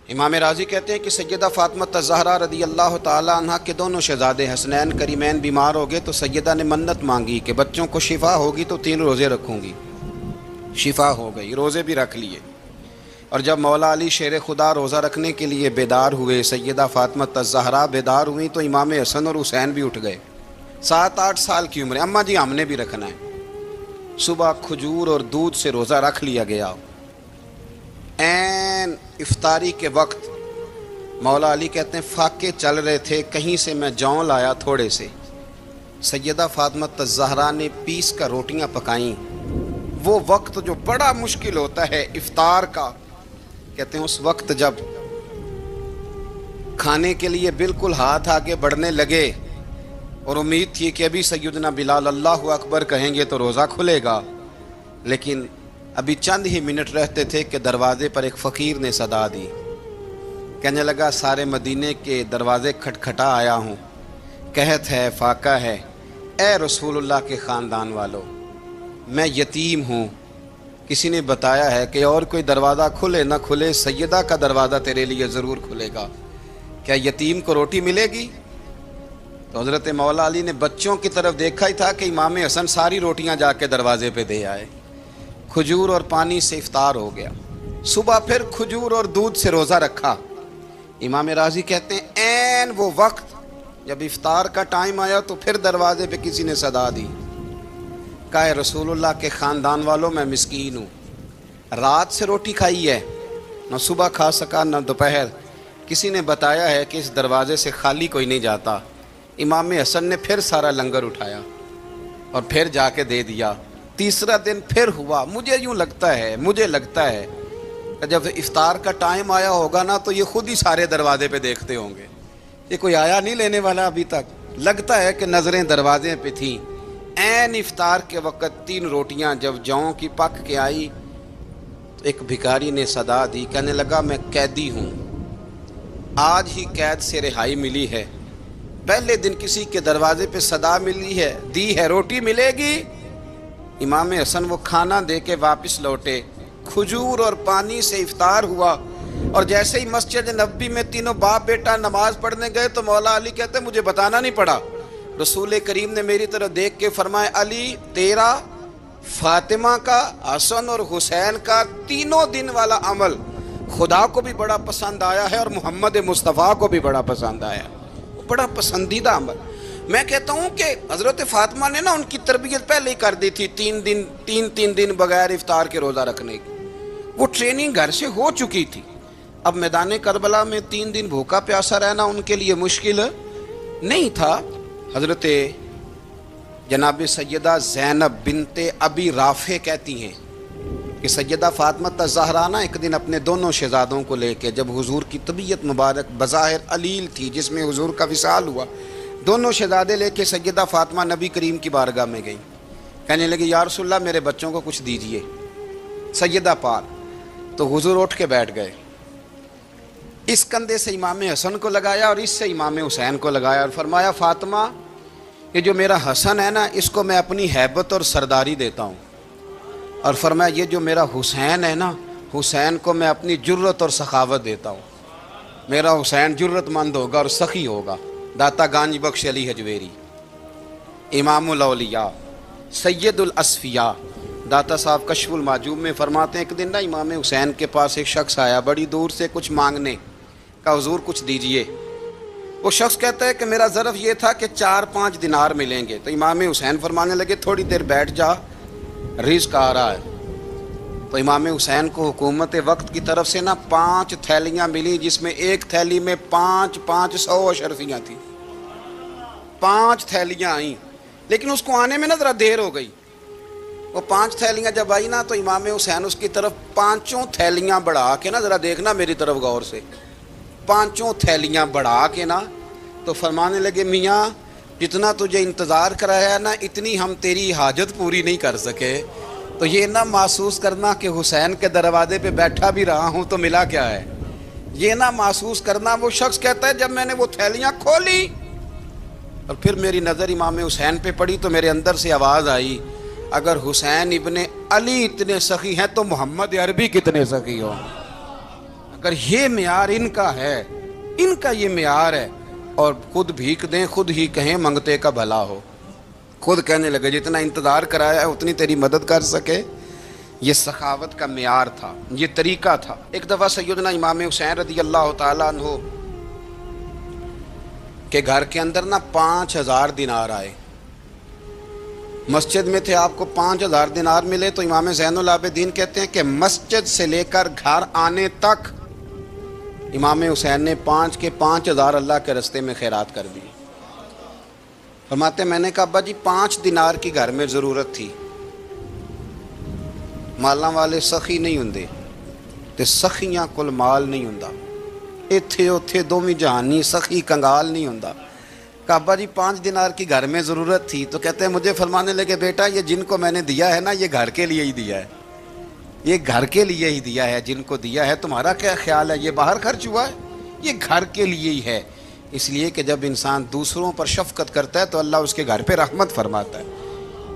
امام راضی کہتے ہیں کہ سیدہ فاطمہ الزہرا رضی اللہ تعالی عنہ کے دونوں شہزادے حسنین کریمین بیمار ہو گئے تو سیدہ نے منت مانگی کہ بچوں کو شفا ہوگی تو 3 روزے رکھوں گی۔ شفا ہو گئی، روزے بھی رکھ لیے۔ اور جب مولا علی شیر خدا روزہ رکھنے کے لیے بیدار ہوئے، سیدہ فاطمہ الزہرا بیدار ہوئیں تو امام حسن اور حسین بھی اٹھ گئے، 7-8 سال کی عمر۔ اماں جی ہم نے بھی رکھنا ہے۔ صبح کھجور اور دودھ سے روزہ رکھ لیا گیا۔ عین افطاری کے وقت مولا علی کہتے ہیں فاقے چل رہے تھے، کہیں سے میں جوں لایا تھوڑے سے، سیدہ فاطمہ الزہرا نے پیس کر روٹیاں پکائیں۔ وہ وقت جو بڑا مشکل ہوتا ہے افطار کا، کہتے ہیں اس وقت جب کھانے کے لیے بالکل ہاتھ آگے بڑھنے لگے اور امید تھی کہ ابھی سیدنا بلال اللہ اکبر کہیں گے تو روزہ کھلے گا، لیکن ابھی چند ہی منٹ رہتے تھے کہ دروازے پر ایک فقیر نے صدا دی۔ کہنے لگا سارے مدینے کے دروازے کھٹکھٹا آیا ہوں، قحط ہے، فاقہ ہے، اے رسول اللہ کے خاندان والو، میں یتیم ہوں، کسی نے بتایا ہے کہ اور کوئی دروازہ کھلے نہ کھلے سیدہ کا دروازہ تیرے لیے ضرور کھلے گا، کیا یتیم کو روٹی ملے گی؟ تو حضرت مولا علی نے بچوں کی طرف دیکھا ہی تھا کہ امام حسن ساری روٹیاں جا کے دروازے پہ دے آئے۔ کھجور اور پانی سے افطار ہو گیا۔ صبح پھر کھجور اور دودھ سے روزہ رکھا۔ امام راضی کہتے ہیں عین وہ وقت جب افطار کا ٹائم آیا تو پھر دروازے پہ کسی نے صدا دی، کہا اے رسول اللہ کے خاندان والوں میں مسکین ہوں، رات سے روٹی کھائی ہے، نہ صبح کھا سکا نہ دوپہر، کسی نے بتایا ہے کہ اس دروازے سے خالی کوئی نہیں جاتا۔ امام حسن نے پھر سارا لنگر اٹھایا اور پھر جا کے دے دیا۔ تیسرا دن پھر ہوا۔ مجھے لگتا ہے کہ جب افطار کا ٹائم آیا ہوگا نا تو یہ خود ہی سارے دروازے پہ دیکھتے ہوں گے، یہ کوئی آیا نہیں لینے والا ابھی تک۔ لگتا ہے کہ نظریں دروازے پہ تھیں۔ عین افطار کے وقت 3 روٹیاں جب جوں کی پک کے آئی تو ایک بھکاری نے صدا دی، کہنے لگا میں قیدی ہوں، آج ہی قید سے رہائی ملی ہے، پہلے دن کسی کے دروازے پہ صدا دی ہے روٹی ملے گی۔ امام حسن وہ کھانا دے کے واپس لوٹے، کھجور اور پانی سے افطار ہوا، اور جیسے ہی مسجد نبوی میں تینوں باپ بیٹا نماز پڑھنے گئے تو مولا علی کہتے مجھے بتانا نہیں پڑا، رسول کریم نے میری طرف دیکھ کے فرمایا علی تیرا، فاطمہ کا، حسن اور حسین کا 3 دن والا عمل خدا کو بھی بڑا پسند آیا ہے اور محمد مصطفیٰ کو بھی بڑا پسند آیا، بڑا پسندیدہ عمل۔ میں کہتا ہوں کہ حضرت فاطمہ نے نا ان کی تربیت پہلے ہی کر دی تھی، 3 دن بغیر افطار کے روزہ رکھنے کی، وہ ٹریننگ گھر سے ہو چکی تھی۔ اب میدان کربلا میں 3 دن بھوکا پیاسا رہنا ان کے لیے مشکل نہیں تھا۔ حضرت جناب سیدہ زینب بنت ابی رافع کہتی ہیں کہ سیدہ فاطمہ الزہرا ایک دن اپنے دونوں شہزادوں کو لے کے، جب حضور کی طبیعت مبارک بظاہر علیل تھی جس میں حضور کا وصال ہوا، دونوں شہزادے لے کے سیدہ فاطمہ نبی کریم کی بارگاہ میں گئیں، کہنے لگی یا رسول اللہ میرے بچوں کو کچھ دیجئے سیدہ پاک۔ تو حضور اٹھ کے بیٹھ گئے، اس کندھے سے امام حسن کو لگایا اور اس سے امام حسین کو لگایا اور فرمایا فاطمہ یہ جو میرا حسن ہے نا اس کو میں اپنی ہیبت اور سرداری دیتا ہوں، اور فرمایا یہ جو میرا حسین ہے نا حسین کو میں اپنی جرت اور سخاوت دیتا ہوں، میرا حسین جرت مند ہوگا اور سخی ہوگا۔ داتا گانج بخش علی حجویری، امام الاولیاء، سید الاصفیاء، داتا صاحب کشف المعجوب میں فرماتے ہیں ایک دن نا امام حسین کے پاس ایک شخص آیا بڑی دور سے کچھ مانگنے کا، حضور کچھ دیجئے۔ وہ شخص کہتا ہے کہ میرا ظرف یہ تھا کہ 4-5 دینار ملیں گے، تو امام حسین فرمانے لگے تھوڑی دیر بیٹھ جا، رزق آ رہا ہے۔ تو امام حسین کو حکومت وقت کی طرف سے نا 5 تھیلیاں ملی، جس میں ایک تھیلی میں 500 اشرفیاں تھیں، 5 تھیلیاں آئیں، لیکن اس کو آنے میں نا ذرا دیر ہو گئی۔ وہ 5 تھیلیاں جب آئی نا تو امام حسین اس کی طرف 5 تھیلیاں بڑھا کے نا، ذرا دیکھنا میری طرف غور سے، 5 تھیلیاں بڑھا کے نا تو فرمانے لگے میاں جتنا تجھے انتظار کرایا نا اتنی ہم تیری حاجت پوری نہیں کر سکے، تو یہ نہ محسوس کرنا کہ حسین کے دروازے پہ بیٹھا بھی رہا ہوں تو ملا کیا ہے، یہ نہ محسوس کرنا۔ وہ شخص کہتا ہے جب میں نے وہ تھیلیاں کھولی اور پھر میری نظر امام حسین پہ پڑی تو میرے اندر سے آواز آئی اگر حسین ابن علی اتنے سخی ہیں تو محمد عربی کتنے سخی ہو، اگر یہ معیار ان کا ہے، ان کا یہ معیار ہے، اور خود بھیک دیں، خود ہی کہیں منگتے کا بھلا ہو، خود کہنے لگے جتنا انتظار کرایا ہے اتنی تیری مدد کر سکے، یہ سخاوت کا معیار تھا، یہ طریقہ تھا۔ ایک دفعہ سیدنا امام حسین رضی اللہ تعالیٰ عنہ کے گھر کے اندر 5000 دینار آئے، مسجد میں تھے، آپ کو 5000 دینار ملے تو امام زین العابدین کہتے ہیں کہ مسجد سے لے کر گھر آنے تک امام حسین نے 5000 اللہ کے رستے میں خیرات کر دی۔ فرماتے میں نے کہا ابا جی 5 دینار کی گھر میں ضرورت تھی، مالاں والے سخی نہیں ہوندے تے سخیاں کل مال نہیں ہوندا، ایتھے اوتھے دوویں جہانی سخی کنگال نہیں ہوندا۔ کہا ابا جی 5 دینار کی گھر میں ضرورت تھی، تو کہتے ہیں مجھے فرمانے لگے بیٹا یہ جن کو میں نے دیا ہے نا یہ گھر کے لیے ہی دیا ہے، یہ گھر کے لیے ہی دیا ہے، جن کو دیا ہے تمہارا کیا خیال ہے یہ باہر خرچ ہوا ہے، یہ گھر کے لیے ہی ہے۔ اس لیے کہ جب انسان دوسروں پر شفقت کرتا ہے تو اللہ اس کے گھر پہ رحمت فرماتا ہے۔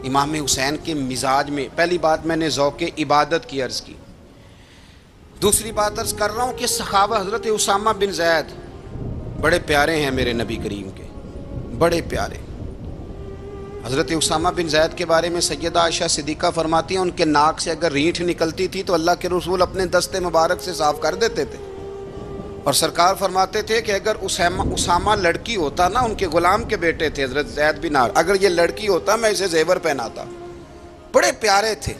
امام حسین کے مزاج میں پہلی بات میں نے ذوق عبادت کی عرض کی، دوسری بات عرض کر رہا ہوں کہ صحابہ حضرت اسامہ بن زید بڑے پیارے ہیں میرے نبی کریم کے، بڑے پیارے۔ حضرت اسامہ بن زید کے بارے میں سیدہ عائشہ صدیقہ فرماتی ہیں ان کے ناک سے اگر رینٹھ نکلتی تھی تو اللہ کے رسول اپنے دست مبارک سے صاف کر دیتے تھے، اور سرکار فرماتے تھے کہ اگر اسامہ لڑکی ہوتا نا، ان کے غلام کے بیٹے تھے حضرت زید بن عامر، اگر یہ لڑکی ہوتا میں اسے زیور پہناتا۔ بڑے پیارے تھے،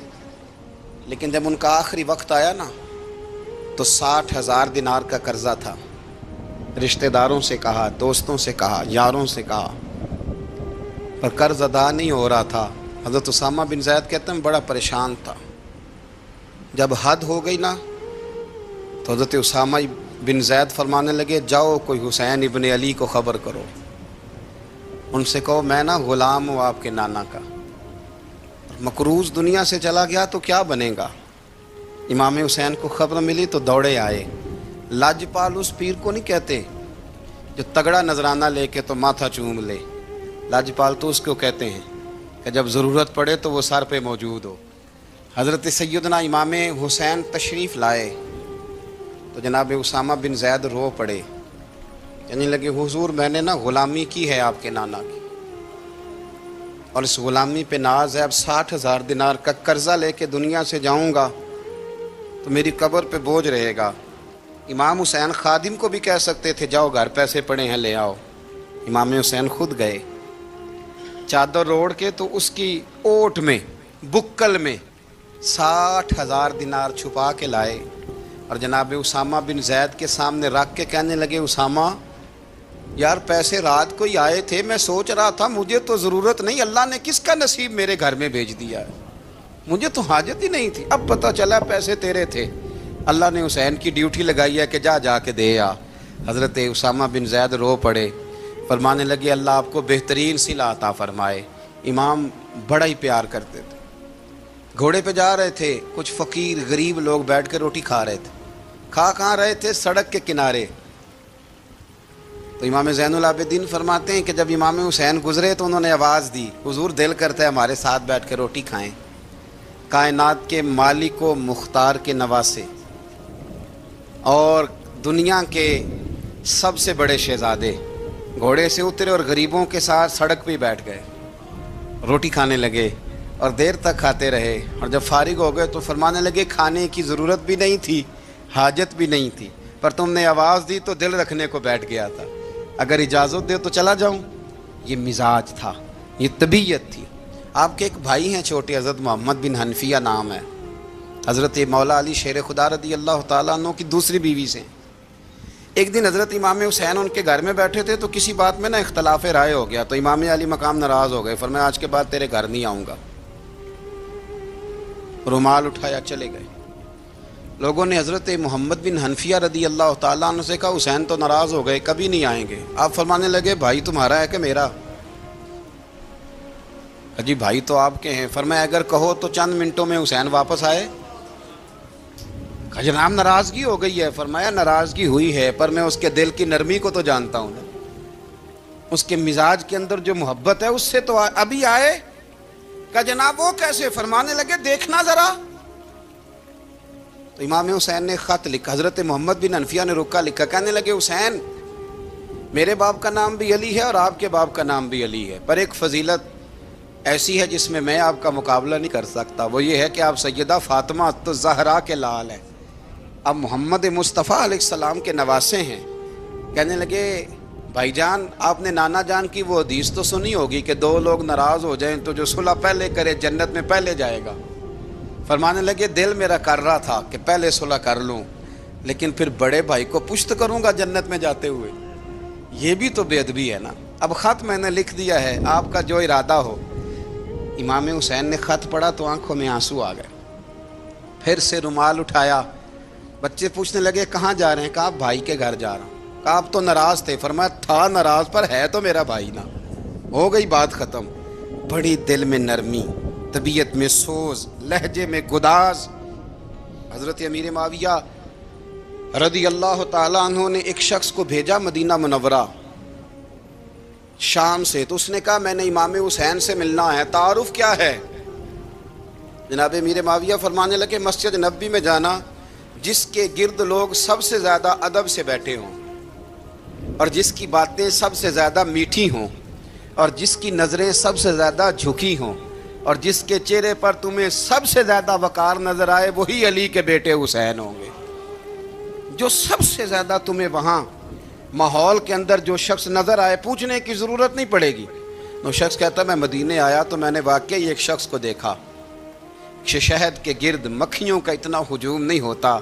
لیکن جب ان کا آخری وقت آیا نا تو 60,000 دینار کا قرضہ تھا، رشتہ داروں سے کہا، دوستوں سے کہا، یاروں سے کہا، پر قرض ادا نہیں ہو رہا تھا۔ حضرت اسامہ بن زید کہتے ہیں بڑا پریشان تھا۔ جب حد ہو گئی نا تو حضرت اسامہ بن زید فرمانے لگے جاؤ کوئی حسین ابن علی کو خبر کرو، ان سے کہو میں نا غلام ہوں آپ کے نانا کا، مقروض دنیا سے چلا گیا تو کیا بنے گا۔ امام حسین کو خبر ملی تو دوڑے آئے۔ لاجپال اس پیر کو نہیں کہتے جو تگڑا نذرانہ لے کے تو ماتھا چوم لے، لاجپال تو اس کو کہتے ہیں کہ جب ضرورت پڑے تو وہ سر پہ موجود ہو۔ حضرت سیدنا امام حسین تشریف لائے تو جناب اسامہ بن زید رو پڑے، کہنے لگے حضور میں نے نا غلامی کی ہے آپ کے نانا کی، اور اس غلامی پہ ناز ہے، اب 60,000 دینار کا قرضہ لے کے دنیا سے جاؤں گا تو میری قبر پہ بوجھ رہے گا۔ امام حسین خادم کو بھی کہہ سکتے تھے جاؤ گھر پیسے پڑے ہیں لے آؤ، امام حسین خود گئے، چادر روڑ کے تو اس کی اوٹ میں بکل میں 60,000 دینار چھپا کے لائے، اور جناب اسامہ بن زید کے سامنے رکھ کے کہنے لگے اسامہ یار پیسے رات کو ہی آئے تھے، میں سوچ رہا تھا مجھے تو ضرورت نہیں، اللہ نے کس کا نصیب میرے گھر میں بھیج دیا ہے، مجھے تو حاجت ہی نہیں تھی، اب پتہ چلا پیسے تیرے تھے، اللہ نے حسین کی ڈیوٹی لگائی ہے کہ جا کے دے آ۔ حضرت اسامہ بن زید رو پڑے، فرمانے لگے اللہ آپ کو بہترین صلہ عطا فرمائے۔ امام بڑا ہی پیار کرتے تھے، گھوڑے پہ جا رہے تھے، کچھ فقیر غریب لوگ بیٹھ کے روٹی کھا رہے تھے، کھا کہاں رہے تھے سڑک کے کنارے، تو امام زین العابدین فرماتے ہیں کہ جب امام حسین گزرے تو انہوں نے آواز دی حضور دل کرتا ہے ہمارے ساتھ بیٹھ کے روٹی کھائیں۔ کائنات کے مالک و مختار کے نواسے اور دنیا کے سب سے بڑے شہزادے گھوڑے سے اترے اور غریبوں کے ساتھ سڑک پہ بیٹھ گئے، روٹی کھانے لگے اور دیر تک کھاتے رہے، اور جب فارغ ہو گئے تو فرمانے لگے کھانے کی ضرورت بھی نہیں تھی، حاجت بھی نہیں تھی، پر تم نے آواز دی تو دل رکھنے کو بیٹھ گیا تھا، اگر اجازت دے تو چلا جاؤں۔ یہ مزاج تھا، یہ طبیعت تھی۔ آپ کے ایک بھائی ہیں چھوٹے، حضرت محمد بن حنفیہ نام ہے، حضرت مولا علی شیر خدا رضی اللہ تعالیٰ عنہ کی دوسری بیوی سے۔ ایک دن حضرت امام حسین ان کے گھر میں بیٹھے تھے تو کسی بات میں نا اختلاف رائے ہو گیا، تو امام علی مقام ناراض ہو گئے، فرمایا آج کے بعد تیرے گھر نہیں آؤں گا، رومال اٹھایا چلے گئے۔ لوگوں نے حضرت محمد بن حنفیہ رضی اللہ تعالیٰ عنہ سے کہا حسین تو ناراض ہو گئے کبھی نہیں آئیں گے، آپ فرمانے لگے بھائی تمہارا ہے کہ میرا؟ جی بھائی تو آپ کے ہیں، فرمایا اگر کہو تو چند منٹوں میں حسین واپس آئے؟ جناب ناراضگی ہو گئی ہے، فرمایا ناراضگی ہوئی ہے پر میں اس کے دل کی نرمی کو تو جانتا ہوں نا، اس کے مزاج کے اندر جو محبت ہے اس سے تو ابھی آئے۔ کہ جناب وہ کیسے؟ فرمانے لگے دیکھنا ذرا تو امام حسین نے خط لکھا، حضرت محمد بن حنفیہ نے رکا لکھا، کہنے لگے حسین میرے باپ کا نام بھی علی ہے اور آپ کے باپ کا نام بھی علی ہے، پر ایک فضیلت ایسی ہے جس میں آپ کا مقابلہ نہیں کر سکتا، وہ یہ ہے کہ آپ سیدہ فاطمہ الزہرا کے لال ہیں، آپ محمد مصطفیٰ علیہ السلام کے نواسے ہیں۔ کہنے لگے بھائی جان آپ نے نانا جان کی وہ حدیث تو سنی ہوگی کہ دو لوگ ناراض ہو جائیں تو جو صلح پہلے کرے جنت میں پہلے جائے گا۔ فرمانے لگے دل میرا کر رہا تھا کہ پہلے صلح کر لوں، لیکن پھر بڑے بھائی کو پشت کروں گا جنت میں جاتے ہوئے، یہ بھی تو بے ادبی ہے نا۔ اب خط میں نے لکھ دیا ہے، آپ کا جو ارادہ ہو۔ امام حسین نے خط پڑھا تو آنکھوں میں آنسو آ گئے، پھر سے رومال اٹھایا، بچے پوچھنے لگے کہاں جا رہے ہیں؟ کہا بھائی کے گھر جا رہا ہوں۔ کہا آپ تو ناراض تھے؟ فرمایا تھا ناراض پر ہے تو میرا بھائی نا، ہو گئی بات ختم۔ بڑی دل میں نرمی، طبیعت میں سوز، لہجے میں گداز۔ حضرت امیر معاویہ رضی اللہ تعالیٰ عنہ نے ایک شخص کو بھیجا مدینہ منورہ شام سے، تو اس نے کہا میں نے امام حسین سے ملنا ہے، تعارف کیا ہے؟ جناب امیر معاویہ فرمانے لگے مسجد نبوی میں جانا جس کے گرد لوگ سب سے زیادہ ادب سے بیٹھے ہوں اور جس کی باتیں سب سے زیادہ میٹھی ہوں اور جس کی نظریں سب سے زیادہ جھکی ہوں اور جس کے چہرے پر تمہیں سب سے زیادہ وقار نظر آئے وہی علی کے بیٹے حسین ہوں گے۔ جو سب سے زیادہ تمہیں وہاں ماحول کے اندر جو شخص نظر آئے پوچھنے کی ضرورت نہیں پڑے گی۔ وہ شخص کہتا میں مدینے آیا تو میں نے واقعی ایک شخص کو دیکھا، شہد کے گرد مکھیوں کا اتنا ہجوم نہیں ہوتا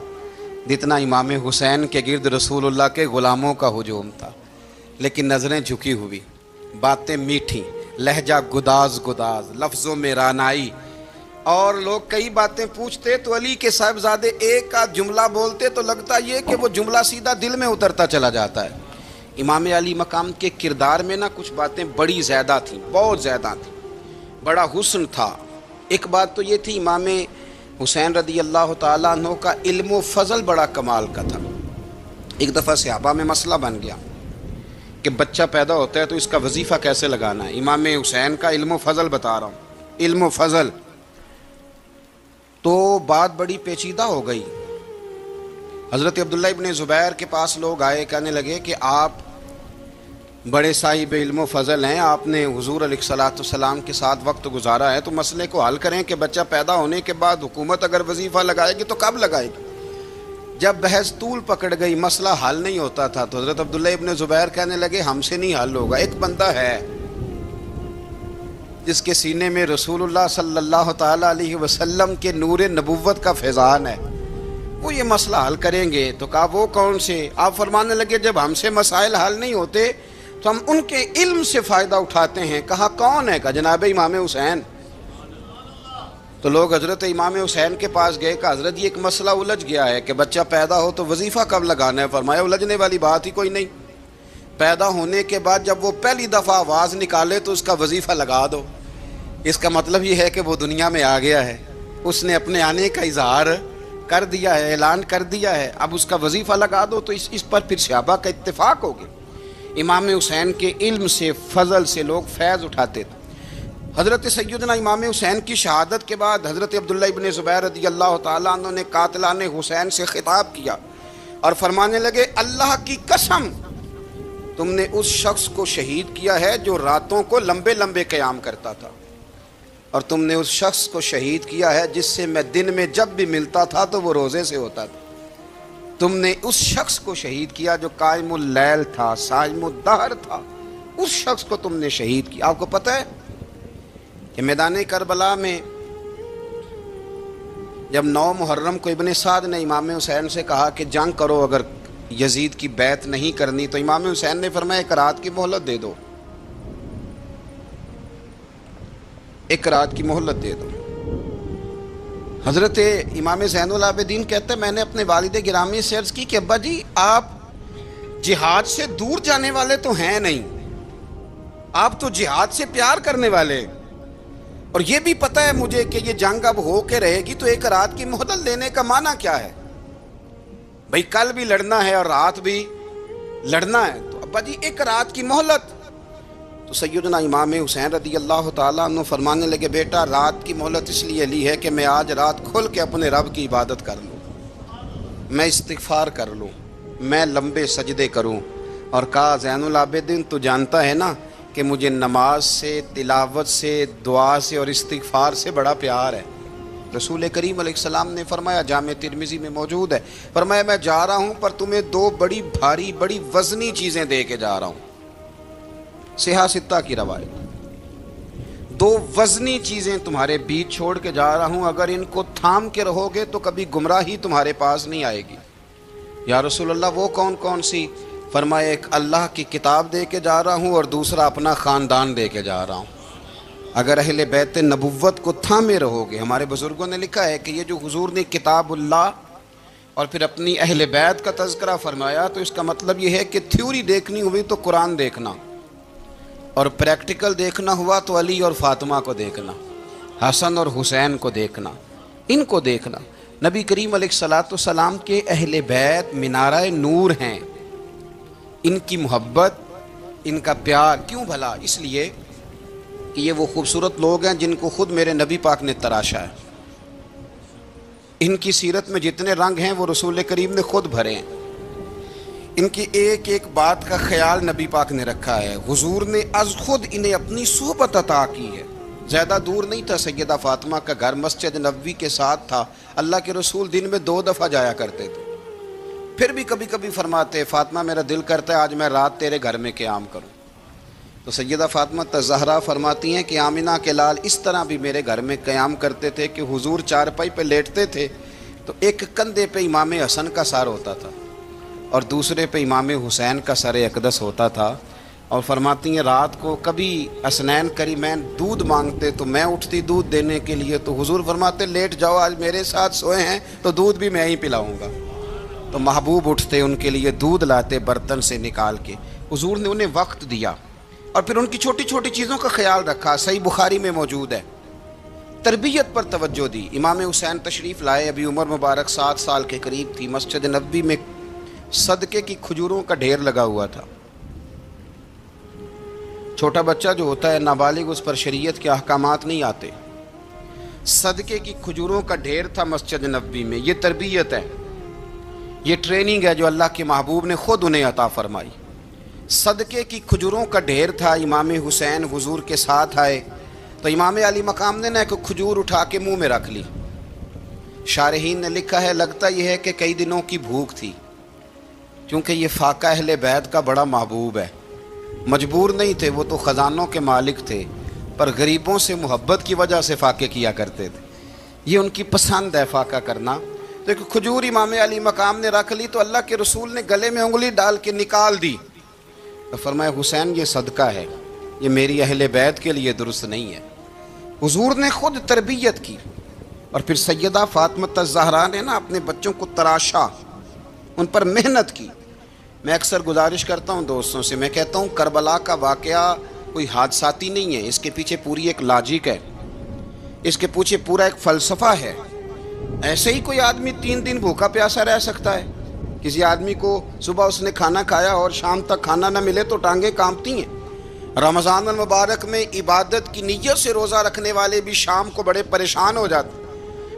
جتنا امام حسین کے گرد رسول اللہ کے غلاموں کا ہجوم تھا، لیکن نظریں جھکی ہوئی، باتیں میٹھی، لہجہ گداز گداز، لفظوں میں رانائی، اور لوگ کئی باتیں پوچھتے تو علی کے صاحبزادے ایک آدھ جملہ بولتے تو لگتا یہ کہ وہ جملہ سیدھا دل میں اترتا چلا جاتا ہے۔ امام علی مقام کے کردار میں نا کچھ باتیں بڑی زیادہ تھیں، بہت زیادہ تھیں، بڑا حسن تھا۔ ایک بات تو یہ تھی امام حسین رضی اللہ تعالیٰ عنہ کا علم و فضل بڑا کمال کا تھا۔ ایک دفعہ صحابہ میں مسئلہ بن گیا کہ بچہ پیدا ہوتا ہے تو اس کا وظیفہ کیسے لگانا ہے۔ امام حسین کا علم و فضل بتا رہا ہوں، علم و فضل۔ تو بات بڑی پیچیدہ ہو گئی۔ حضرت عبداللہ ابن زبیر کے پاس لوگ آئے، کہنے لگے کہ آپ بڑے صاحب علم و فضل ہیں، آپ نے حضور علیہ الصلوۃ والسلام کے ساتھ وقت گزارا ہے، تو مسئلے کو حل کریں کہ بچہ پیدا ہونے کے بعد حکومت اگر وظیفہ لگائے گی تو کب لگائے گی۔ جب بحث طول پکڑ گئی، مسئلہ حل نہیں ہوتا تھا، تو حضرت عبداللہ ابن زبیر کہنے لگے ہم سے نہیں حل ہوگا، ایک بندہ ہے جس کے سینے میں رسول اللہ صلی اللہ تعالیٰ علیہ وسلم کے نور نبوت کا فیضان ہے، وہ یہ مسئلہ حل کریں گے۔ تو کہا وہ کون سے؟ آپ فرمانے لگے جب ہم سے مسائل حل نہیں ہوتے تو ہم ان کے علم سے فائدہ اٹھاتے ہیں۔ کہا کون ہے؟ کہا جناب امام حسین۔ تو لوگ حضرت امام حسین کے پاس گئے کہ حضرت یہ ایک مسئلہ الجھ گیا ہے کہ بچہ پیدا ہو تو وظیفہ کب لگانا ہے؟ فرمایا الجھنے والی بات ہی کوئی نہیں، پیدا ہونے کے بعد جب وہ پہلی دفعہ آواز نکالے تو اس کا وظیفہ لگا دو۔ اس کا مطلب یہ ہے کہ وہ دنیا میں آ گیا ہے، اس نے اپنے آنے کا اظہار کر دیا ہے، اعلان کر دیا ہے، اب اس کا وظیفہ لگا دو۔ تو اس پر پھر صحابہ کا اتفاق ہو گیا۔ امام حسین کے علم سے، فضل سے لوگ فیض اٹھاتے تھے۔ حضرت سیدنا امام حسین کی شہادت کے بعد حضرت عبداللہ ابن زبیر رضی اللہ تعالیٰ عنہ نے قاتلان حسین سے خطاب کیا اور فرمانے لگے اللہ کی قسم تم نے اس شخص کو شہید کیا ہے جو راتوں کو لمبے لمبے قیام کرتا تھا، اور تم نے اس شخص کو شہید کیا ہے جس سے میں دن میں جب بھی ملتا تھا تو وہ روزے سے ہوتا تھا۔ تم نے اس شخص کو شہید کیا جو قائم اللیل تھا، صائم الدہر تھا، اس شخص کو تم نے شہید کیا۔ آپ کو پتہ ہے کہ میدان کربلا میں جب 9 محرم کو ابن سعد نے امام حسین سے کہا کہ جنگ کرو اگر یزید کی بیعت نہیں کرنی، تو امام حسین نے فرمایا ایک رات کی مہلت دے دو، ایک رات کی مہلت دے دو۔ حضرت امام زین العابدین کہتے ہیں میں نے اپنے والد گرامی سے عرض کی کہ ابا جی آپ جہاد سے دور جانے والے تو ہیں نہیں، آپ تو جہاد سے پیار کرنے والے، اور یہ بھی پتہ ہے مجھے کہ یہ جنگ اب ہو کے رہے گی، تو ایک رات کی مہلت لینے کا معنی کیا ہے؟ بھئی کل بھی لڑنا ہے اور رات بھی لڑنا ہے، تو ابا جی ایک رات کی مہلت۔ تو سیدنا امام حسین رضی اللہ تعالیٰ عنہ فرمانے لگے بیٹا رات کی مہلت اس لیے لی ہے کہ میں آج رات کھل کے اپنے رب کی عبادت کر لوں۔ میں استغفار کر لوں، میں لمبے سجدے کروں، اور کہا زین العابدین تو جانتا ہے نا کہ مجھے نماز سے، تلاوت سے، دعا سے اور استغفار سے بڑا پیار ہے۔ رسول کریم علیہ السلام نے فرمایا، جامع ترمذی میں موجود ہے، فرمایا میں جا رہا ہوں پر تمہیں دو بڑی بھاری بڑی وزنی چیزیں دے کے جا رہا ہوں۔ صحیح ستہ کی روایت، دو وزنی چیزیں تمہارے بیچ چھوڑ کے جا رہا ہوں، اگر ان کو تھام کے رہو گے تو کبھی گمراہی تمہارے پاس نہیں آئے گی۔ یا رسول اللہ وہ کون کون سی؟ فرمایا ایک اللہ کی کتاب دے کے جا رہا ہوں اور دوسرا اپنا خاندان دے کے جا رہا ہوں۔ اگر اہل بیت نبوت کو تھامے رہو گے، ہمارے بزرگوں نے لکھا ہے کہ یہ جو حضور نے کتاب اللہ اور پھر اپنی اہل بیت کا تذکرہ فرمایا تو اس کا مطلب یہ ہے کہ تھیوری دیکھنی ہوئی تو قرآن دیکھنا، اور پریکٹیکل دیکھنا ہوا تو علی اور فاطمہ کو دیکھنا، حسن اور حسین کو دیکھنا، ان کو دیکھنا۔ نبی کریم علیہ الصلوۃ والسلام کے اہل بیت منارہ نور ہیں، ان کی محبت، ان کا پیار کیوں بھلا؟ اس لیے کہ یہ وہ خوبصورت لوگ ہیں جن کو خود میرے نبی پاک نے تراشا ہے۔ ان کی سیرت میں جتنے رنگ ہیں وہ رسول کریم نے خود بھرے ہیں، ان کی ایک ایک بات کا خیال نبی پاک نے رکھا ہے۔ حضور نے از خود انہیں اپنی صحبت عطا کی ہے۔ زیادہ دور نہیں تھا سیدہ فاطمہ کا گھر، مسجد نبوی کے ساتھ تھا۔ اللہ کے رسول دن میں 2 دفعہ جایا کرتے تھے، پھر بھی کبھی کبھی فرماتے فاطمہ میرا دل کرتا ہے آج میں رات تیرے گھر میں قیام کروں۔ تو سیدہ فاطمہ الزہرا فرماتی ہیں کہ آمنہ کے لال اس طرح بھی میرے گھر میں قیام کرتے تھے کہ حضور چارپائی پہ لیٹتے تھے تو ایک کندھے پہ امام حسن کا سر ہوتا تھا اور دوسرے پہ امام حسین کا سر اقدس ہوتا تھا، اور فرماتی ہیں رات کو کبھی حسنین کریمین دودھ مانگتے تو میں اٹھتی دودھ دینے کے لیے، تو حضور فرماتے لیٹ جاؤ آج میرے ساتھ سوئے ہیں تو دودھ بھی میں ہی پلاؤں گا۔ تو محبوب اٹھتے ان کے لیے دودھ لاتے برتن سے نکال کے۔ حضور نے انہیں وقت دیا اور پھر ان کی چھوٹی چھوٹی چیزوں کا خیال رکھا۔ صحیح بخاری میں موجود ہے، تربیت پر توجہ دی۔ امام حسین تشریف لائے، ابھی عمر مبارک 7 سال کے قریب تھی، مسجد نبوی میں صدقے کی کھجوروں کا ڈھیر لگا ہوا تھا۔ چھوٹا بچہ جو ہوتا ہے نابالغ، اس پر شریعت کے احکامات نہیں آتے۔ صدقے کی کھجوروں کا ڈھیر تھا مسجد نبوی میں۔ یہ تربیت ہے، یہ ٹریننگ ہے جو اللہ کے محبوب نے خود انہیں عطا فرمائی۔ صدقے کی کھجوروں کا ڈھیر تھا، امام حسین حضور کے ساتھ آئے تو امام علی مقام نے ایک کھجور اٹھا کے منہ میں رکھ لی۔ شارحین نے لکھا ہے لگتا یہ ہے کہ کئی دنوں کی بھوک تھی، کیونکہ یہ فاقہ اہل بیت کا بڑا محبوب ہے۔ مجبور نہیں تھے، وہ تو خزانوں کے مالک تھے، پر غریبوں سے محبت کی وجہ سے فاقے کیا کرتے تھے۔ یہ ان کی پسند ہے فاقہ کرنا۔ تو ایک کھجور امام علی مقام نے رکھ لی تو اللہ کے رسول نے گلے میں انگلی ڈال کے نکال دی، تو فرمایا حسین یہ صدقہ ہے، یہ میری اہل بیت کے لیے درست نہیں ہے۔ حضور نے خود تربیت کی، اور پھر سیدہ فاطمہ الزہرا نے نا اپنے بچوں کو تراشا، ان پر محنت کی۔ میں اکثر گزارش کرتا ہوں دوستوں سے، میں کہتا ہوں کربلا کا واقعہ کوئی حادثاتی نہیں ہے، اس کے پیچھے پوری ایک لاجک ہے، اس کے پیچھے پورا ایک فلسفہ ہے۔ ایسے ہی کوئی آدمی 3 دن بھوکا پیاسا رہ سکتا ہے؟ کسی آدمی کو صبح اس نے کھانا کھایا اور شام تک کھانا نہ ملے تو ٹانگیں کانپتی ہیں۔ رمضان المبارک میں عبادت کی نیت سے روزہ رکھنے والے بھی شام کو بڑے پریشان ہو جاتے،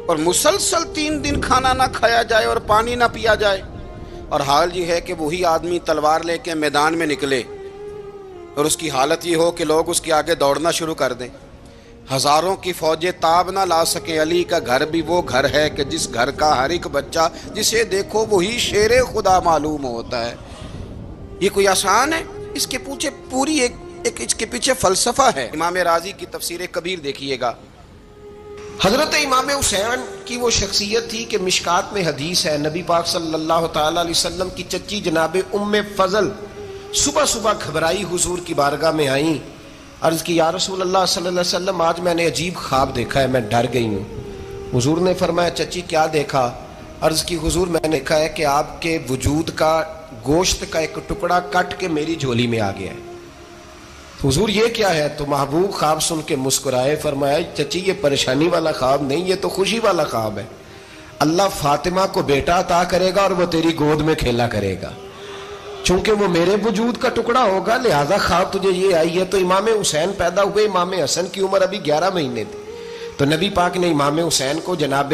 اور مسلسل 3 دن کھانا نہ کھایا جائے اور پانی نہ پیا جائے، اور حال یہ ہے کہ وہی آدمی تلوار لے کے میدان میں نکلے اور اس کی حالت یہ ہو کہ لوگ اس کے آگے دوڑنا شروع کر دیں، ہزاروں کی فوجیں تاب نہ لا سکیں۔ علی کا گھر بھی وہ گھر ہے کہ جس گھر کا ہر ایک بچہ جسے دیکھو وہی شیر خدا معلوم ہوتا ہے۔ یہ کوئی آسان ہے؟ اس کے پیچھے پوری ایک اس کے پیچھے فلسفہ ہے۔ امام راضی کی تفسیر کبیر دیکھیے گا، حضرت امام حسین کی وہ شخصیت تھی کہ مشکات میں حدیث ہے، نبی پاک صلی اللہ تعالی علیہ وسلم کی چچی جناب ام فضل صبح صبح گھبرائی حضور کی بارگاہ میں آئیں، عرض کی یا رسول اللہ صلی اللہ علیہ وسلم آج میں نے عجیب خواب دیکھا ہے، میں ڈر گئی ہوں۔ حضور نے فرمایا چچی کیا دیکھا؟ عرض کی حضور میں نے دیکھا ہے کہ آپ کے وجود کا گوشت کا ایک ٹکڑا کٹ کے میری جھولی میں آ گیا ہے۔ حضور یہ کیا ہے؟ تو محبوب خواب سن کے مسکرائے، فرمایا چچی یہ پریشانی والا خواب نہیں، یہ تو خوشی والا خواب ہے۔ اللہ فاطمہ کو بیٹا عطا کرے گا اور وہ تیری گود میں کھیلا کرے گا، چونکہ وہ میرے وجود کا ٹکڑا ہوگا، لہذا خواب تجھے یہ آئی ہے۔ تو امام حسین پیدا ہوئے، امام حسن کی عمر ابھی 11 مہینے تھی، تو نبی پاک نے امام حسین کو جناب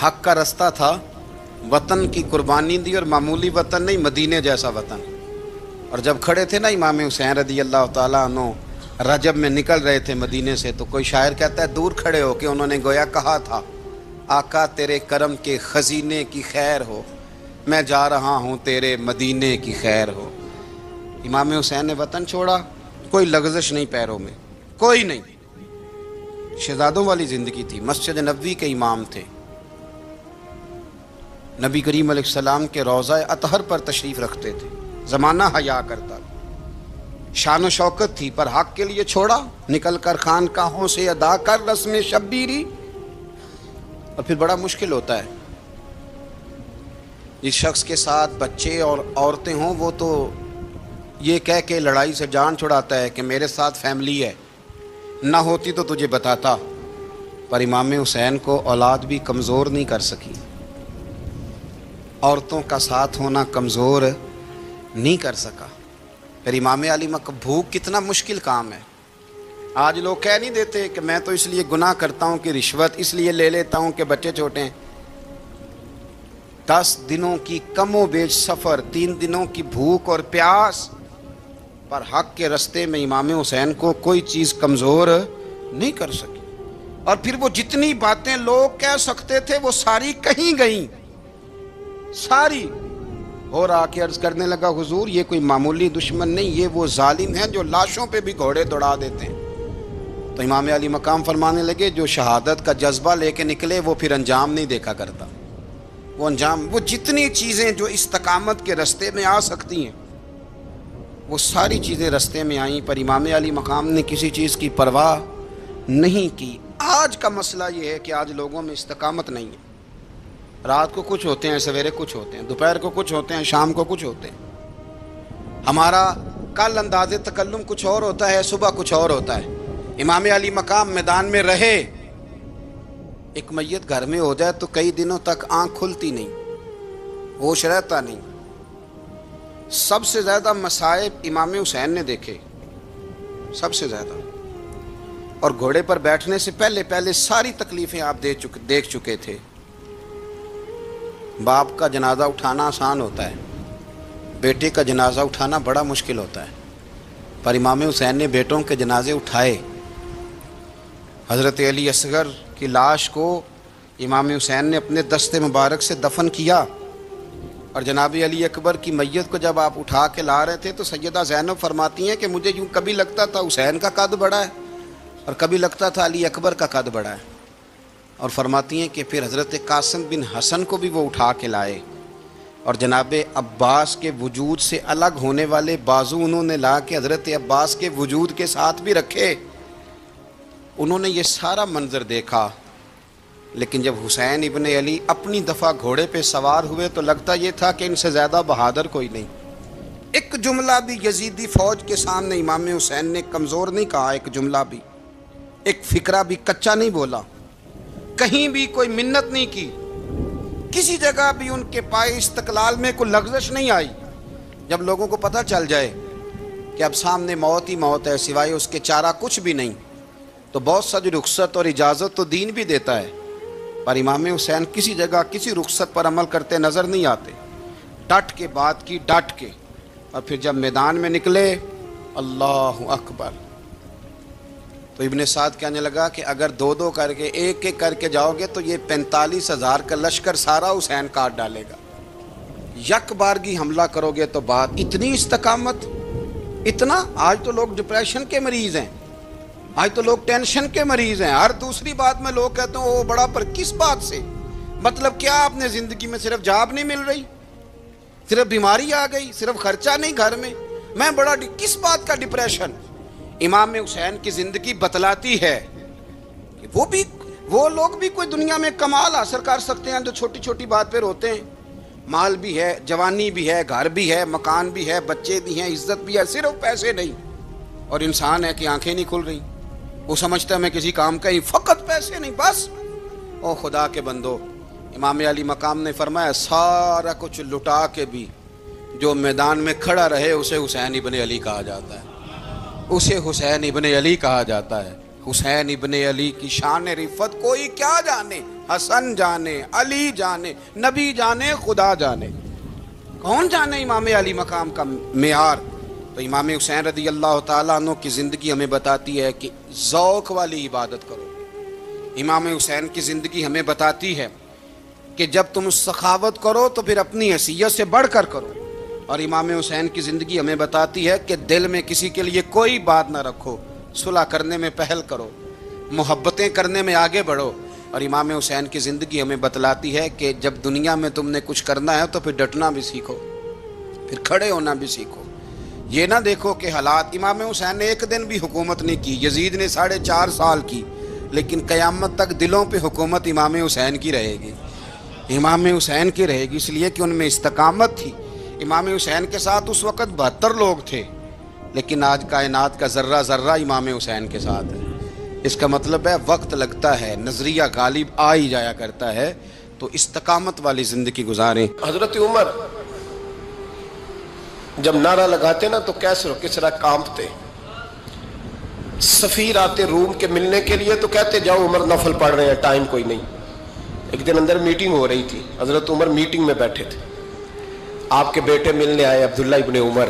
حق کا رستہ تھا، وطن کی قربانی دی، اور معمولی وطن نہیں، مدینے جیسا وطن۔ اور جب کھڑے تھے نا امام حسین رضی اللہ تعالیٰ عنہ رجب میں نکل رہے تھے مدینے سے، تو کوئی شاعر کہتا ہے دور کھڑے ہو کے انہوں نے گویا کہا تھا، آقا تیرے کرم کے خزینے کی خیر ہو، میں جا رہا ہوں تیرے مدینے کی خیر ہو۔ امام حسین نے وطن چھوڑا، کوئی لغزش نہیں پیروں میں، کوئی نہیں۔ شہزادوں والی زندگی تھی، مسجد نبوی کے امام تھے، نبی کریم علیہ السلام کے روضہ اطہر پر تشریف رکھتے تھے، زمانہ حیا کرتا تھا، شان و شوکت تھی، پر حق کے لیے چھوڑا، نکل کر خانقاہوں سے ادا کر رسم شبیری۔ اور پھر بڑا مشکل ہوتا ہے، جس شخص کے ساتھ بچے اور عورتیں ہوں وہ تو یہ کہہ کے لڑائی سے جان چھڑاتا ہے کہ میرے ساتھ فیملی ہے، نہ ہوتی تو تجھے بتاتا، پر امام حسین کو اولاد بھی کمزور نہیں کر سکی، عورتوں کا ساتھ ہونا کمزور نہیں کر سکا۔ پھر امام علی بھوک کتنا مشکل کام ہے۔ آج لوگ کہہ نہیں دیتے کہ میں تو اس لیے گناہ کرتا ہوں کہ رشوت اس لیے لے لیتا ہوں کہ بچے چھوٹے ہیں۔ 10 دنوں کی کم و بیش سفر، 3 دنوں کی بھوک اور پیاس، پر حق کے رستے میں امام حسین کو کوئی چیز کمزور نہیں کر سکی۔ اور پھر وہ جتنی باتیں لوگ کہہ سکتے تھے وہ ساری کہیں گئیں، ساری۔ اور آ کے عرض کرنے لگا حضور یہ کوئی معمولی دشمن نہیں، یہ وہ ظالم ہیں جو لاشوں پہ بھی گھوڑے دوڑا دیتے ہیں۔ تو امام علی مقام فرمانے لگے جو شہادت کا جذبہ لے کے نکلے وہ پھر انجام نہیں دیکھا کرتا، وہ انجام، وہ جتنی چیزیں جو استقامت کے رستے میں آ سکتی ہیں وہ ساری چیزیں رستے میں آئیں، پر امام علی مقام نے کسی چیز کی پرواہ نہیں کی۔ آج کا مسئلہ یہ ہے کہ آج لوگوں میں استقامت نہیں ہے، رات کو کچھ ہوتے ہیں، سویرے کچھ ہوتے ہیں، دوپہر کو کچھ ہوتے ہیں، شام کو کچھ ہوتے ہیں۔ ہمارا کل انداز تکلم کچھ اور ہوتا ہے، صبح کچھ اور ہوتا ہے۔ امام علی مقام میدان میں رہے، ایک میت گھر میں ہو جائے تو کئی دنوں تک آنکھ کھلتی نہیں، ہوش رہتا نہیں۔ سب سے زیادہ مصائب امام حسین نے دیکھے، سب سے زیادہ، اور گھوڑے پر بیٹھنے سے پہلے ساری تکلیفیں آپ دیکھ چکے تھے۔ باپ کا جنازہ اٹھانا آسان ہوتا ہے، بیٹے کا جنازہ اٹھانا بڑا مشکل ہوتا ہے، پر امام حسین نے بیٹوں کے جنازے اٹھائے۔ حضرت علی اصغر کی لاش کو امام حسین نے اپنے دست مبارک سے دفن کیا، اور جناب علی اکبر کی میت کو جب آپ اٹھا کے لا رہے تھے تو سیدہ زینب فرماتی ہیں کہ مجھے یوں کبھی لگتا تھا حسین کا قد بڑا ہے اور کبھی لگتا تھا علی اکبر کا قد بڑا ہے، اور فرماتی ہیں کہ پھر حضرت قاسم بن حسن کو بھی وہ اٹھا کے لائے، اور جناب عباس کے وجود سے الگ ہونے والے بازو انہوں نے لا کے حضرت عباس کے وجود کے ساتھ بھی رکھے۔ انہوں نے یہ سارا منظر دیکھا، لیکن جب حسین ابن علی اپنی دفعہ گھوڑے پہ سوار ہوئے تو لگتا یہ تھا کہ ان سے زیادہ بہادر کوئی نہیں۔ ایک جملہ بھی یزیدی فوج کے سامنے امام حسین نے کمزور نہیں کہا، ایک جملہ بھی، ایک فکرہ بھی کچا نہیں بولا، کہیں بھی کوئی منت نہیں کی، کسی جگہ بھی ان کے پائے استقلال میں کوئی لغزش نہیں آئی۔ جب لوگوں کو پتہ چل جائے کہ اب سامنے موت ہی موت ہے، سوائے اس کے چارہ کچھ بھی نہیں، تو بہت سا جو رخصت اور اجازت تو دین بھی دیتا ہے، پر امام حسین کسی جگہ کسی رخصت پر عمل کرتے نظر نہیں آتے، ڈٹ کے بات کی، ڈٹ کے۔ اور پھر جب میدان میں نکلے، اللہ اکبر، تو ابن سعد کہنے لگا کہ اگر 2 کر کے، ایک کر کے جاؤ گے تو یہ 45,000 کا لشکر سارا حسین کاٹ ڈالے گا، یک بارگی حملہ کرو گے تو بات۔ اتنی استقامت، اتنا۔ آج تو لوگ ڈپریشن کے مریض ہیں، آج تو لوگ ٹینشن کے مریض ہیں، ہر دوسری بات میں لوگ کہتے ہیں وہ بڑا، پر کس بات سے؟ مطلب کیا آپ نے زندگی میں صرف جاب نہیں مل رہی، صرف بیماری آ گئی، صرف خرچہ نہیں گھر میں بڑا، کس بات کا ڈپریشن؟ امام حسین کی زندگی بتلاتی ہے کہ وہ لوگ بھی کوئی دنیا میں کمال حاصل کر سکتے ہیں جو چھوٹی چھوٹی بات پہ روتے ہیں۔ مال بھی ہے، جوانی بھی ہے، گھر بھی ہے، مکان بھی ہے، بچے بھی ہیں، عزت بھی ہے، صرف پیسے نہیں۔ اور انسان ہے کہ آنکھیں نہیں کھل رہی، وہ سمجھتا ہے میں کسی کام کا ہی، فقط پیسے نہیں بس۔ او خدا کے بندو، امام علی مقام نے فرمایا سارا کچھ لٹا کے بھی جو میدان میں کھڑا رہے اسے حسین ابن علی کہا جاتا ہے، اسے حسین ابن علی کہا جاتا ہے۔ حسین ابن علی کی شان رفت کوئی کیا جانے، حسن جانے، علی جانے، نبی جانے، خدا جانے، کون جانے امام علی مقام کا معیار؟ تو امام حسین رضی اللہ تعالیٰ عنہ کی زندگی ہمیں بتاتی ہے کہ ذوق والی عبادت کرو۔ امام حسین کی زندگی ہمیں بتاتی ہے کہ جب تم سخاوت کرو تو پھر اپنی حیثیت سے بڑھ کر کرو، اور امام حسین کی زندگی ہمیں بتاتی ہے کہ دل میں کسی کے لیے کوئی بات نہ رکھو، صلح کرنے میں پہل کرو، محبتیں کرنے میں آگے بڑھو۔ اور امام حسین کی زندگی ہمیں بتلاتی ہے کہ جب دنیا میں تم نے کچھ کرنا ہے تو پھر ڈٹنا بھی سیکھو، پھر کھڑے ہونا بھی سیکھو۔ یہ نہ دیکھو کہ حالات، امام حسین نے ایک دن بھی حکومت نہیں کی، یزید نے 4.5 سال کی، لیکن قیامت تک دلوں پہ حکومت امام حسین کی رہے گی، امام حسین کی رہے گی، اس لیے کہ ان میں استقامت تھی۔ امام حسین کے ساتھ اس وقت 72 لوگ تھے، لیکن آج کائنات کا ذرہ ذرہ امام حسین کے ساتھ ہے۔ اس کا مطلب ہے وقت لگتا ہے، نظریہ غالب آ ہی جایا کرتا ہے، تو استقامت والی زندگی گزاریں۔ حضرت عمر جب نعرہ لگاتے نا تو کیسر و کسرا کانپتے، سفیر آتے روم کے ملنے کے لیے تو کہتے جاؤ عمر نفل پڑھ رہے ہیں، ٹائم کوئی نہیں۔ ایک دن اندر میٹنگ ہو رہی تھی، حضرت عمر میٹنگ میں بیٹھے تھے، آپ کے بیٹے ملنے آئے عبداللہ ابن عمر،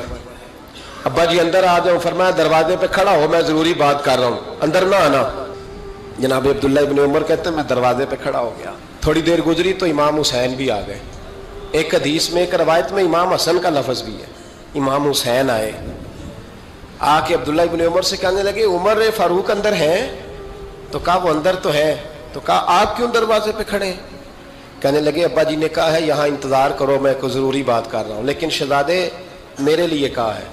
ابا جی اندر آ جاؤ، فرمایا دروازے پہ کھڑا ہو، میں ضروری بات کر رہا ہوں، اندر نہ آنا۔ جناب عبداللہ ابن عمر کہتے ہیں میں دروازے پہ کھڑا ہو گیا، تھوڑی دیر گزری تو امام حسین بھی آ گئے۔ ایک حدیث میں، ایک روایت میں امام حسن کا لفظ بھی ہے، امام حسین آئے، آ کے عبداللہ ابن عمر سے کہنے لگے عمر فاروق اندر ہیں؟ تو کہا وہ اندر تو ہے۔ تو کہا آپ کیوں دروازے پہ کھڑے ہیں؟ کہنے لگے ابا جی نے کہا ہے یہاں انتظار کرو، میں کوئی ضروری بات کر رہا ہوں، لیکن شہزادے میرے لیے کہا ہے،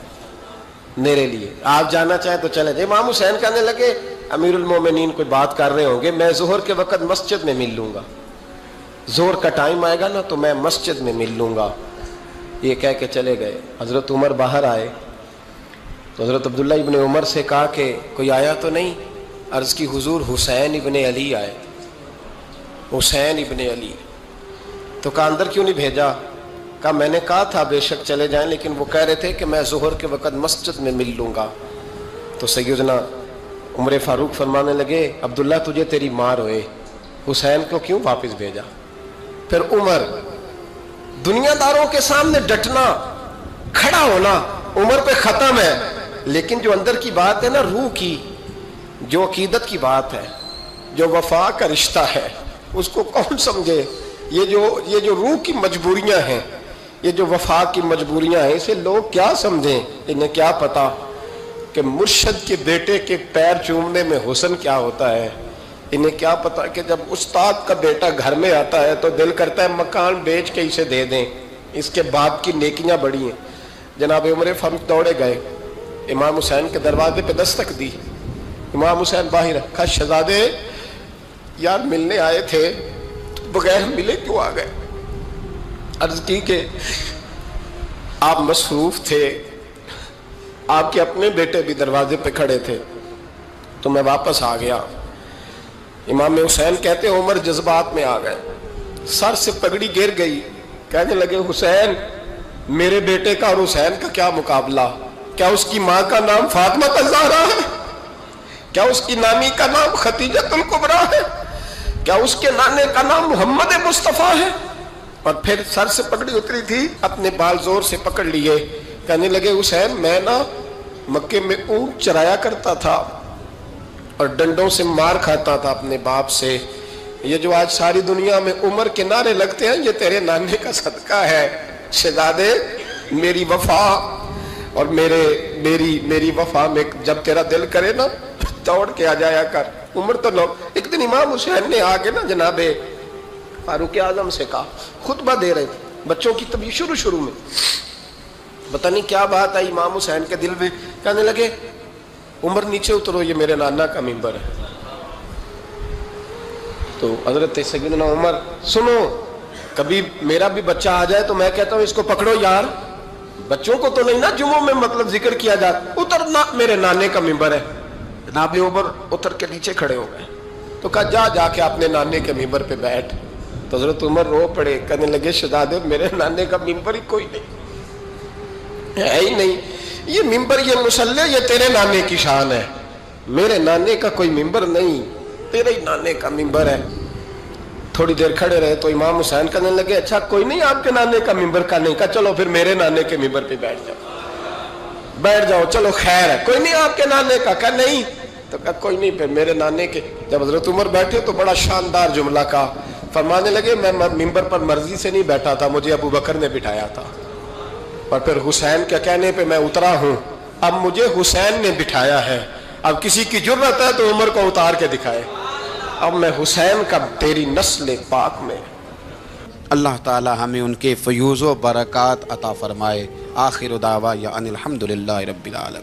میرے لیے، آپ جانا چاہیں تو چلے جائیں۔ امام حسین کہنے لگے امیر المومنین کوئی بات کر رہے ہوں گے، میں ظہر کے وقت مسجد میں مل لوں گا، ظہر کا ٹائم آئے گا نا تو میں مسجد میں مل لوں گا۔ یہ کہہ کے چلے گئے۔ حضرت عمر باہر آئے تو حضرت عبداللہ ابن عمر سے کہا کہ کوئی آیا تو نہیں؟ عرض کی حضور حسین ابن علی آئے، حسین ابن علی۔ تو کہا اندر کیوں نہیں بھیجا؟ کہا میں نے کہا تھا بے شک چلے جائیں، لیکن وہ کہہ رہے تھے کہ میں ظہر کے وقت مسجد میں مل لوں گا۔ تو سیدنا عمر فاروق فرمانے لگے عبداللہ تجھے تیری مار ہوئے، حسین کو کیوں واپس بھیجا؟ پھر عمر، دنیا داروں کے سامنے ڈٹنا، کھڑا ہونا عمر پہ ختم ہے، لیکن جو اندر کی بات ہے نا، روح کی، جو عقیدت کی بات ہے، جو وفا کا رشتہ ہے، اس کو کون سمجھے؟ یہ جو روح کی مجبوریاں ہیں، یہ جو وفا کی مجبوریاں ہیں، اسے لوگ کیا سمجھیں؟ انہیں کیا پتا کہ مرشد کے بیٹے کے پیر چومنے میں حسن کیا ہوتا ہے؟ انہیں کیا پتا کہ جب استاد کا بیٹا گھر میں آتا ہے تو دل کرتا ہے مکان بیچ کے اسے دے دیں، اس کے باپ کی نیکیاں بڑی ہیں۔ جناب عمر فاروق دوڑے گئے، امام حسین کے دروازے پہ دستک دی، امام حسین باہر رکھا، شہزادے یار ملنے آئے تھے، بغیر ملے کیوں آ گئے؟ عرض کی کہ آپ مصروف تھے، آپ کے اپنے بیٹے بھی دروازے پہ کھڑے تھے، تو میں واپس آ گیا۔ امام حسین کہتے ہیں عمر جذبات میں آ گئے، سر سے پگڑی گر گئی، کہنے لگے حسین میرے بیٹے کا اور حسین کا کیا مقابلہ؟ کیا اس کی ماں کا نام فاطمہ الزہرا ہے؟ کیا اس کی نانی کا نام خدیجہ الکبریٰ ہے؟ کیا اس کے نانے کا نام محمد مصطفیٰ ہے؟ اور پھر سر سے پگڑی اتری تھی، اپنے بال زور سے پکڑ لیے، کہنے لگے حسین میں نا مکے میں اونٹ چرایا کرتا تھا اور ڈنڈوں سے مار کھاتا تھا اپنے باپ سے، یہ جو آج ساری دنیا میں عمر کے نعرے لگتے ہیں یہ تیرے نانے کا صدقہ ہے۔ شہزادے میری وفا اور میری وفا میں جب تیرا دل کرے نا دوڑ کے آ جایا کر۔ عمر تو لوگ، ایک دن امام حسین نے آگے نا جناب فاروق اعظم سے کہا، خطبہ دے رہے تھے بچوں کی طبیعت شروع میں، پتہ نہیں کیا بات آئی امام حسین کے دل میں، کہنے لگے عمر نیچے اترو، یہ میرے نانا کا ممبر ہے۔ تو حضرت سیدنا عمر، سنو کبھی میرا بھی بچہ آ جائے تو میں کہتا ہوں اس کو پکڑو یار، بچوں کو تو نہیں نا جمعوں میں مطلب ذکر کیا جاتا، اترنا میرے نانے کا ممبر ہے۔ جناب عمر اتر کے نیچے کھڑے ہو گئے، تو کہا جا کے اپنے نانے کے ممبر پہ بیٹھ۔ تو حضرت عمر رو پڑے، کہنے لگے شہزادے میرے نانے کا ممبر ہی کوئی نہیں ہے ہی نہیں، یہ ممبر، یہ مصلی، یہ تیرے نانے کی شان ہے، میرے نانے کا کوئی ممبر نہیں، تیرے ہی نانے کا ممبر ہے۔ تھوڑی دیر کھڑے رہے تو امام حسین کہنے لگے اچھا کوئی نہیں آپ کے نانے کا ممبر کا؟ نہیں۔ کہا چلو پھر میرے نانے کے ممبر پہ بیٹھ جاؤ، چلو خیر ہے۔ کوئی نہیں آپ کے نانے کا؟ کہا نہیں۔ تو کہا کوئی نہیں پھر میرے نانے کے۔ جب حضرت عمر بیٹھے تو بڑا شاندار جملہ کہا، فرمانے لگے میں ممبر پر مرضی سے نہیں بیٹھا تھا، مجھے ابو بکر نے بٹھایا تھا، اور پھر حسین کے کہنے پہ میں اترا ہوں، اب مجھے حسین نے بٹھایا ہے، اب کسی کی جرت ہے تو عمر کو اتار کے دکھائے، اب میں حسین کا تیری نسل پاک میں۔ اللہ تعالی ہمیں ان کے فیوز و برکات عطا فرمائے۔ آخر دعوانا ان الحمدللہ رب العالمین۔